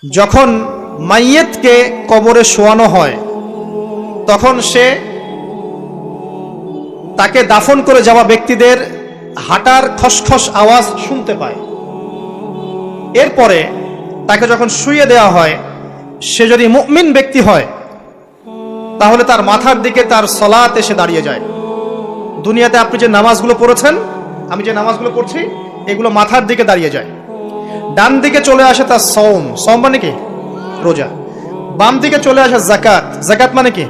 যখন মাইয়েতকে কবরে শোয়ানো হয় তখন সে তাকে দাফন করে যাওয়া ব্যক্তিদের হাঁটার খসখস আওয়াজ শুনতে পায়। এরপরে তাকে যখন শুইয়ে দেওয়া হয়, সে যদি মুমিন ব্যক্তি হয় তাহলে তার মাথার দিকে তার সলাত এসে দাঁড়িয়ে যায়। দুনিয়াতে আপনি যে নামাজগুলো পড়েছেন, আমি যে নামাজগুলো পড়ছি, এগুলো মাথার দিকে দাঁড়িয়ে যায়। ডান দিকে চলে আসে তার সওম, সওম মানে কি? রোজা। বাম দিকে চলে আসে যাকাত, যাকাত মানে কি?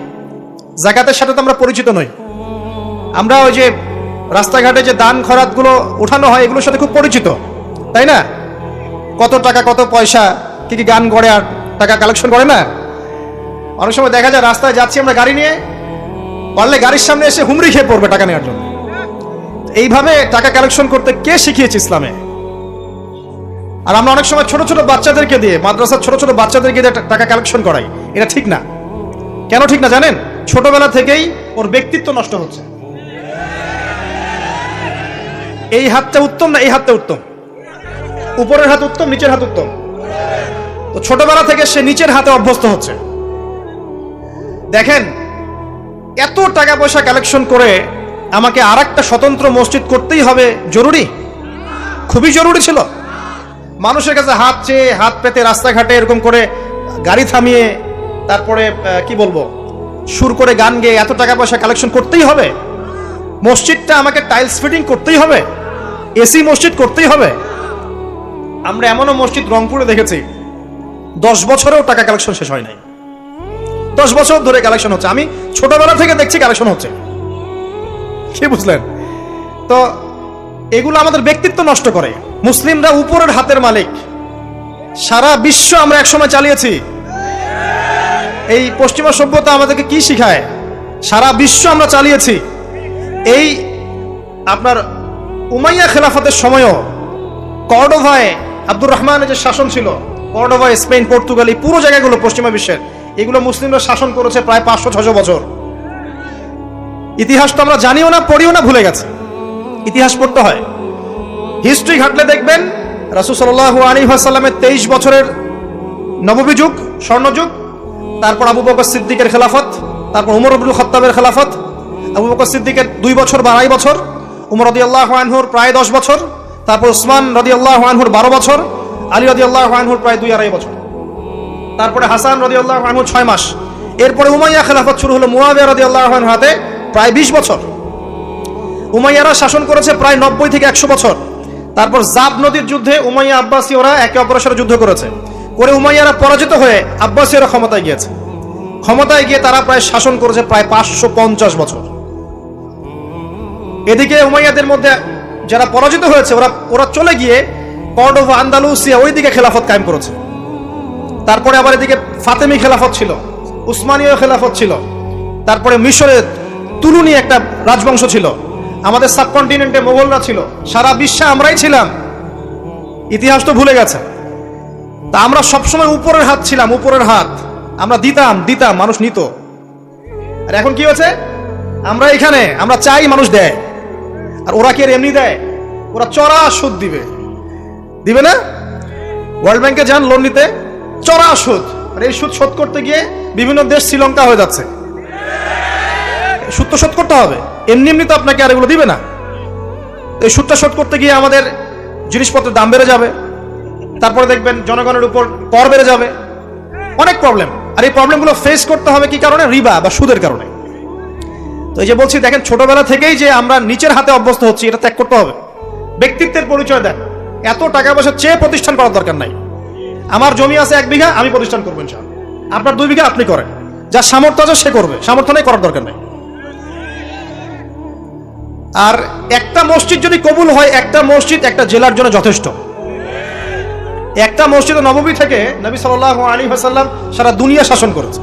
যাকাতের সাথে তো আমরা পরিচিত নই। আমরা ওই যে রাস্তাঘাটে যে দান খরাতগুলো উঠানো হয় এগুলোর সাথে খুব পরিচিত, তাই না? কত টাকা, কত পয়সা, কি কি গান করে আর টাকা কালেকশন করে না? অনেক সময় দেখা যায় রাস্তায় যাচ্ছি আমরা গাড়ি নিয়ে, পারলে গাড়ির সামনে এসে হুমড়ি খেয়ে পড়বে টাকা নেওয়ার জন্য। এইভাবে টাকা কালেকশন করতে কে শিখিয়েছে ইসলামে? আর আমরা অনেক সময় ছোট ছোট বাচ্চাদেরকে দিয়ে, মাদ্রাসার ছোট ছোট বাচ্চাদেরকে দিয়ে টাকা কালেকশন করাই। এটা ঠিক না। কেন ঠিক না জানেন? ছোটবেলা থেকেই ওর ব্যক্তিত্ব নষ্ট হচ্ছে। এই হাতটা উত্তম না এই হাতটা উত্তম? উপরের হাত উত্তম, নিচের হাত উত্তম? তো ছোটবেলা থেকে সে নিচের হাতে অভ্যস্ত হচ্ছে। দেখেন, এত টাকা পয়সা কালেকশন করে আমাকে আর একটা স্বতন্ত্র মসজিদ করতেই হবে জরুরি? খুবই জরুরি ছিল। মানুষের কাছে হাত চেয়ে, হাত পেতে রাস্তাঘাটে এরকম করে গাড়ি থামিয়ে, তারপরে কি বলবো, সুর করে গান গেয়ে এত টাকা পয়সা কালেকশন করতেই হবে? মসজিদটা আমাকে টাইলস ফিটিং করতেই হবে? এসি মসজিদ করতেই হবে? আমরা এমনও মসজিদ রংপুরে দেখেছি 10 বছরেও টাকা কালেকশন শেষ হয় নাই। 10 বছর ধরে কালেকশন হচ্ছে। আমি ছোটবেলা থেকে দেখছি কালেকশন হচ্ছে। কি বুঝলেন? তো এগুলো আমাদের ব্যক্তিত্ব নষ্ট করে। মুসলিমরা উপরের হাতের মালিক। সারা বিশ্ব আমরা একসময় চালিয়েছি। এই পশ্চিমা সভ্যতা আমাদেরকে কি শিখায়? সারা বিশ্ব আমরা চালিয়েছি। এই আপনার উমাইয়া খেলাফতের সময়ও কর্ডোভায় আব্দুর রহমানের যে শাসন ছিল, কর্ডোভায়, স্পেন, পর্তুগাল, এই পুরো জায়গাগুলো পশ্চিমা বিশ্বের, এগুলো মুসলিমরা শাসন করেছে প্রায় 500-600 বছর। ইতিহাস তো আমরা জানিও না, পড়িও না, ভুলে গেছে। ইতিহাস পড়তে হয়। হিস্ট্রি ঘাটলে দেখবেন রাসূল সাল্লাল্লাহু আলাইহি ওয়াসাল্লামের 23 বছরের নববী যুগ, স্বর্ণযুগ, তারপর আবু বকর সিদ্দিকের খেলাফত, তারপর উমর ইবনুল খাত্তাবের খেলাফত, আবু বকর সিদ্দিকের 2 বছর বা 2.5 বছর, উমর রাদিয়াল্লাহু আনহুর প্রায় 10 বছর, তারপর উসমান রাদিয়াল্লাহু আনহুর 12 বছর, আলী রাদিয়াল্লাহু আনহুর প্রায় 2.5 বছর, তারপরে হাসান রাদিয়াল্লাহু আনহু 6 মাস। এরপরে উমাইয়া খেলাফত শুরু হলো মুয়াবিয়া রাদিয়াল্লাহু আনহু হাতে, প্রায় 20 বছর। উমাইয়ারা শাসন করেছে প্রায় 90 থেকে 100 বছর। তারপর জাব নদীর যুদ্ধে উমাইয়া আব্বাসী ওরা একে অপরের সাথে যুদ্ধ করেছে, করে উমাইয়ারা পরাজিত হয়ে আব্বাসীরা ক্ষমতায় গিয়েছে। ক্ষমতায় গিয়ে তারা প্রায় শাসন করেছে প্রায় 550 বছর। এদিকে উমাইয়াদের মধ্যে যারা পরাজিত হয়েছে ওরা চলে গিয়ে কর্ডোভা, আন্দালুসিয়া, ওইদিকে খেলাফত কায়েম করেছে। তারপরে আবার এদিকে ফাতেমি খেলাফত ছিল, উসমানীয় খেলাফত ছিল, তারপরে মিশরে তুলুনি একটা রাজবংশ ছিল, আমাদের সাবকন্টিনেন্টে মোগলরা ছিল, সারা বিশ্বে আমরাই ছিলাম। ইতিহাস তো ভুলে গেছে। তা আমরা সবসময় উপরের হাত ছিলাম, উপরের হাত। আমরা দিতাম, মানুষ নিত। আর এখন কি হয়েছে? আমরা এখানে, আমরা চাই, মানুষ দেয়। আর ওরা কি আর এমনি দেয়? ওরা চড়া সুদ দিবে না? ওয়ার্ল্ড ব্যাংকে যান লোন নিতে, চড়া সুদ। আর এই সুদ শোধ করতে গিয়ে বিভিন্ন দেশ শ্রীলঙ্কা হয়ে যাচ্ছে। সুদ তো শোধ করতে হবে, এমনি তো আপনাকে আর এগুলো দিবে না। এই সুদটা শোধ করতে গিয়ে আমাদের জিনিসপত্রের দাম বেড়ে যাবে, তারপরে দেখবেন জনগণের উপর কর বেড়ে যাবে, অনেক প্রবলেম। আর এই প্রবলেমগুলো ফেস করতে হবে কি কারণে? রিবা বা সুদের কারণে। তো এই যে বলছি, দেখেন ছোটবেলা থেকেই যে আমরা নিচের হাতে অভ্যস্ত হচ্ছি, এটা ত্যাগ করতে হবে। ব্যক্তিত্বের পরিচয় দেন। এত টাকা পয়সা চেয়ে প্রতিষ্ঠান করার দরকার নাই। আমার জমি আছে 1 বিঘা, আমি প্রতিষ্ঠান করবো ইনশাআল্লাহ। আপনার 2 বিঘা আপনি করেন, যার সামর্থ্য আছে সে করবে, সামর্থ্য নেই করার দরকার নেই। আর একটা মসজিদ যদি কবুল হয়, একটা মসজিদ একটা জেলার জন্য যথেষ্ট। একটা মসজিদ নববী থেকে নবী সাল্লাল্লাহু আলাইহি ওয়াসাল্লাম সারা দুনিয়া শাসন করেছে।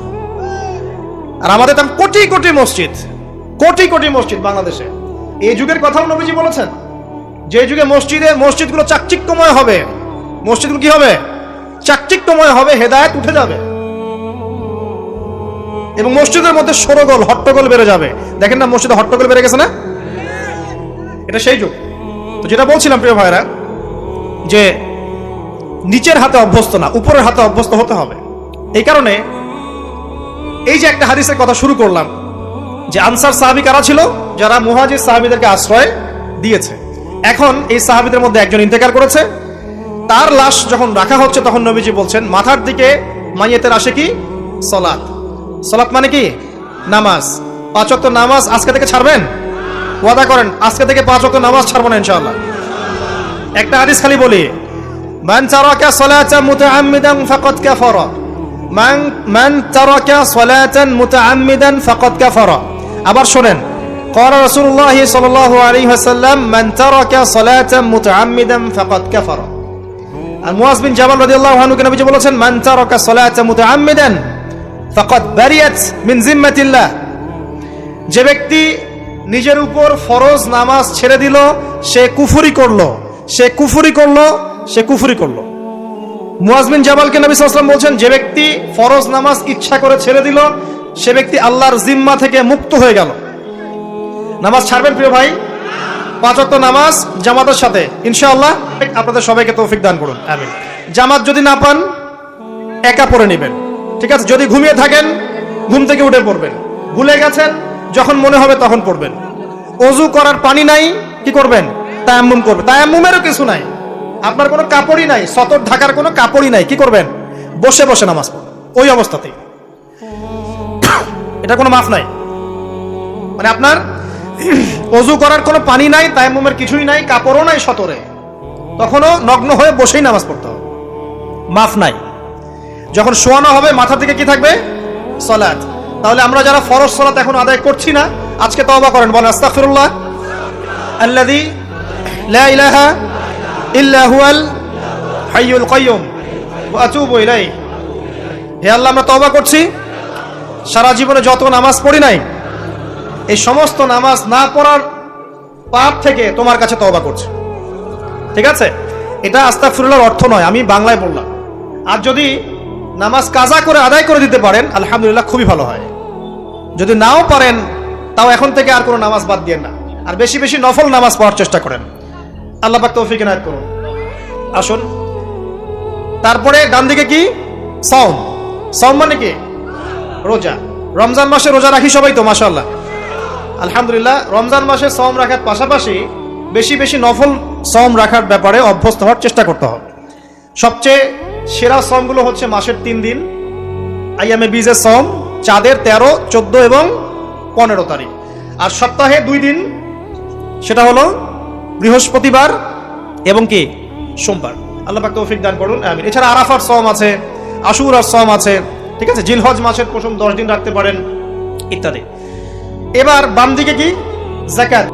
আর আমাদের তো কোটি কোটি মসজিদ বাংলাদেশে। এই যুগের কথাও নবীজি বলেছেন, যে যুগে মসজিদগুলো চাকচিক্যময় হবে, মসজিদগুলো কি হবে? চাকচিক্যময় হবে, হেদায়েত উঠে যাবে এবং মসজিদের মধ্যে শোরগোল, হট্টগোল বেড়ে যাবে। দেখেন না মসজিদে হট্টগোল বেড়ে গেছে না? এটা সেই যুগ। তো যেটা বলছিলাম প্রিয় ভাইরা, যে নিচের হাতে অভ্যস্ত না, উপরের হাতে অভ্যস্ত হতে হবে। এই কারণে এই যে একটা হাদিসের কথা শুরু করলাম, যে আনসার সাহাবী কারা ছিল? যারা মুহাজির সাহাবীদেরকে আশ্রয় দিয়েছে। এখন এই সাহাবীদের মধ্যে একজন ইন্তেকার করেছে, তার লাশ যখন রাখা হচ্ছে তখন নবীজি বলছেন মাথার দিকে মাইয়েতের আসে কি? সালাত। সালাত মানে কি? নামাজ। 5 ওয়াক্ত নামাজ আজকে থেকে ছাড়বেন? ওয়াদা করেন আজকে থেকে 5 ওয়াক্ত নামাজ ছাড়বো না ইনশাআল্লাহ। একটা হাদিস খালি বলি, মান তারাকা সালাতান মুতাআম্মিদান ফাকাদ কাফারা, মান তারাকা সালাতান মুতাআম্মিদান ফাকাদ কাফারা। আবার শুনেন, قال رسول الله صلى الله عليه وسلم من ترك صلاة متعمدا فقد كفر। আর মুয়াজ বিন জাবাল রাদিয়াল্লাহু আনহু কে নবীজি বলেছেন মান তারাকা সালাতা মুতাআম্মিদান ফাকাদ বারিয়াত মিন জিম্মাতিল্লাহ। যে ব্যক্তি নিজের উপর ফরজ নামাজ ছেড়ে দিল সে কুফরি করলো, সে কুফরি করলো, সে কুফরি করলো। মুয়াজ বিন জাবালকে নবী সাল্লাল্লাহু আলাইহি ওয়াসাল্লাম বলছেন যে ব্যক্তি ফরজ নামাজ ইচ্ছা করে ছেড়ে দিল সে ব্যক্তি আল্লাহর জিম্মা থেকে মুক্ত হয়ে গেল। নামাজ ছাড়বেন প্রিয় ভাই? 5 ওয়াক্ত নামাজ জামাতের সাথে ইনশাআল্লাহ। আপনাদের সবাইকে তৌফিক দান করুন, আমিন। জামাত যদি না পান একা পড়ে নেবেন, ঠিক আছে? যদি ঘুমিয়ে থাকেন ঘুম থেকে উঠে পড়বেন, ভুলে গেছেন যখন মনে হবে তখন পড়বেন। ওযু করার পানি নাই, কি করবেন? তায়াম্মুম করবেন। তায়াম্মুমেরও কিছু নাই, আপনার কোনো কাপড়ই নাই, সতর ঢাকার কোনো কাপড়ই নাই, কি করবেন? বসে বসে নামাজ পড়বেন ওই অবস্থাতেই। এটা কোনো মাফ নাই, মানে আপনার ওযু করার কোনো পানি নাই, তায়াম্মুমের কিছুই নাই, কাপড়ও নাই সতরে, তখনও নগ্ন হয়ে বসেই নামাজ পড়তে হবে, মাফ নাই। যখন শোয়ানো হবে মাথার দিকে কি থাকবে? সালাত। তাহলে আমরা যারা ফরজ সালাত এখন আদায় করছি না আজকে তওবা করেন, বলেন আস্তাগফিরুল্লাহ আল্লাযী লা ইলাহা ইল্লা হুয়াল হাইয়ুল কাইয়্যুম ওয়া আতুবু ইলাইহি। হে আল্লাহ, আমরা তওবা করছি সারা জীবনে যত নামাজ পড়ি নাই এই সমস্ত নামাজ না পড়ার পাপ থেকে তোমার কাছে তওবা করছি। ঠিক আছে? এটা আস্তাগফিরুল্লাহর অর্থ নয়, আমি বাংলায় বললাম। আর যদি নামাজ কাজা করে আদায় করে দিতে পারেন আলহামদুলিল্লাহ, খুবই ভালো হয়। যদি নাও পারেন তাও এখন থেকে আর কোনো নামাজ বাদ দিয়ে না, আর বেশি বেশি নফল নামাজ পড়ার চেষ্টা করেন। আল্লাহ পাক তৌফিক এনায়েত করুন। আসুন, তারপরে ডান দিকে কি? সাওম। সাওম মানে কি? রোজা। রমজান মাসে রোজা রাখি সবাই তো মাশাআল্লাহ, আলহামদুলিল্লাহ। রমজান মাসে সাওম রাখার পাশাপাশি বেশি বেশি নফল সাওম রাখার ব্যাপারে অভ্যস্ত হওয়ার চেষ্টা করতে হবে। সবচেয়ে সেরা সাওমগুলো হচ্ছে মাসের 3 দিন, আইয়ামে বীজের সাওম, চাঁদের 13, 14 এবং 15 তারিখ। আর সপ্তাহে 2 দিন, সেটা হলো বৃহস্পতিবার এবং কি? সোমবার। আল্লাহ পাক তৌফিক দান করুন, আমিন। এছাড়া আরাফার সাওম আছে, আশুরার সাওম আছে, ঠিক আছে? জিলহজ মাসের প্রথম 10 দিন রাখতে পারেন ইত্যাদি। এবার বাম দিকে কি? যাকাত।